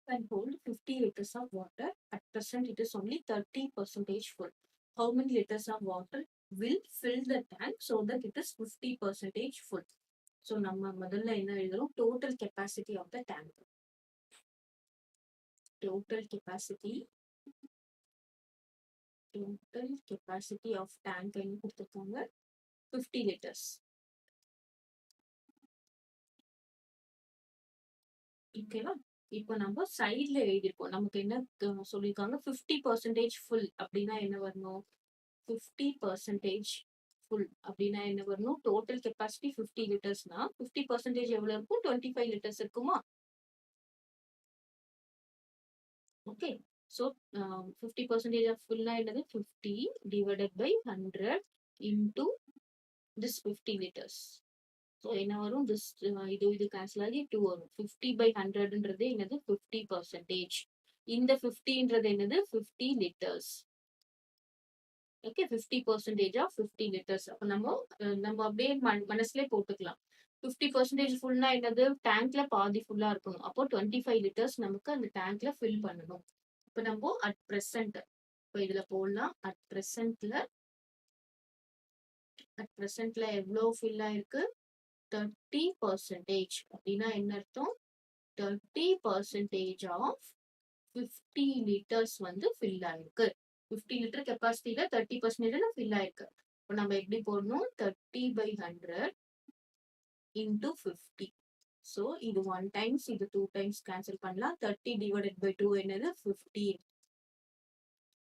can hold 50 liters of water. At present, it is only 30% full. How many liters of water will fill the tank so that it is 50% full? So, நம்ம முதல்ல என்ன எழுதுறோம்? Total capacity of the tank. Total capacity of tank என்ன கொடுத்திருக்காங்க? 50 liters. ஓகேவா? இப்போ நம்ம சைட்ல எழுதிருக்கோம். நமக்கு என்ன சொல்லியிருக்காங்க? 50% ஃபுல் அப்படின்னா என்ன வரணும்? 50% ஃபுல் அப்படின்னா என்ன வரணும்? டோட்டல் கெப்பாசிட்டி 50 லிட்டர்ஸ்னா 50% எவ்வளவு இருக்கும்? 25 லிட்டர்ஸ் இருக்குமா? ஓகே. ஸோ 50% ஆஃப் ஃபுல்னா என்னது? 50 divided by 100 into this 50 litres. So என்ன வரும்? திஸ் இது கேன்சல் ஆகி 2 வரும். 50 பை 100ன்றது என்னது? 50%. இந்த 50ன்றது என்னது? 50 லிட்டர்ஸ். Okay, 50% of 50 litres. அப்போ நம்ம அப்படியே மனசுலேயே போட்டுக்கலாம். 50% ஃபுல்னா என்னது? டேங்க்ல பாதி ஃபுல்லா இருக்கணும். அப்போ 25 லிட்டர்ஸ் நமக்கு அந்த டேங்க்ல ஃபில் பண்ணணும். இப்போ நம்ம அட் பிரசன்ட் இப்போ இதுல போடலாம். அட் பிரசன்ட்ல எவ்வளோ ஃபில் ஆயிருக்கு? 30% அப்படின்னா என்ன அர்த்தம்? 30% ஆஃப் 50 லிட்டர்ஸ் வந்து ஃபில் ஆயிருக்கு. 50 லிட்டர் கெப்பாசிட்டியில 30% ஃபில் ஆயிருக்கு. இப்போ நம்ம எப்படி போடணும்? 30 by 100 into 50. ஸோ இது 1 times, இது 2 times கேன்சல் பண்ணலாம். 30 divided by 2 என்னது?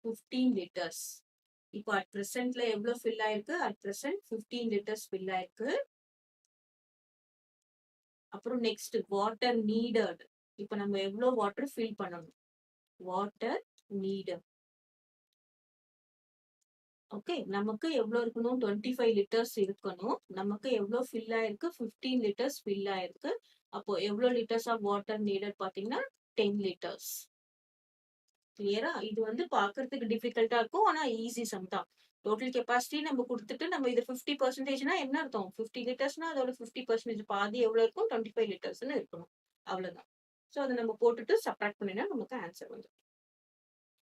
15 லிட்டர்ஸ். இப்போ அட் பிரசன்ட்ல எவ்வளவு ஃபில் ஆயிருக்கு? அட் பிரசன்ட் 15 லிட்டர்ஸ் ஃபில் ஆயிருக்கு. அப்புறம் நெக்ஸ்ட் வாட்டர் நீடட். இப்போ நம்ம எவ்வளவு வாட்டர் ஃபில் பண்ணணும்? Water needed. ஓகே, நமக்கு எவ்வளவு இருக்கணும்? 25 லிட்டர்ஸ் இருக்கணும். நமக்கு எவ்வளவு ஃபில் ஆயிருக்கு? 15 லிட்டர்ஸ் ஃபில் ஆயிருக்கு. அப்போ எவ்வளவு லிட்டர்ஸ் ஆஃப் வாட்டர் நீடட் பாத்தீங்கன்னா 10 லிட்டர்ஸ். கிளியரா? இது வந்து பாக்குறதுக்கு டிஃபிகல்ட்டா இருக்கும், ஆனா ஈஸி சம் தான். டோட்டல் கெப்பாசிட்டி நம்ம கொடுத்துட்டு நம்ம இது 50%னா என்ன அர்த்தம்? 50 லிட்டர்ஸ்னா அதோட 50% பாதி எவ்வளவு இருக்கும்? 25 லிட்டர்ஸ்னு இருக்கணும். அவ்வளவுதான். ஸோ அதை நம்ம போட்டுட்டு சப்ராக்ட் பண்ணினா நமக்கு ஆன்சர் வந்துடும்.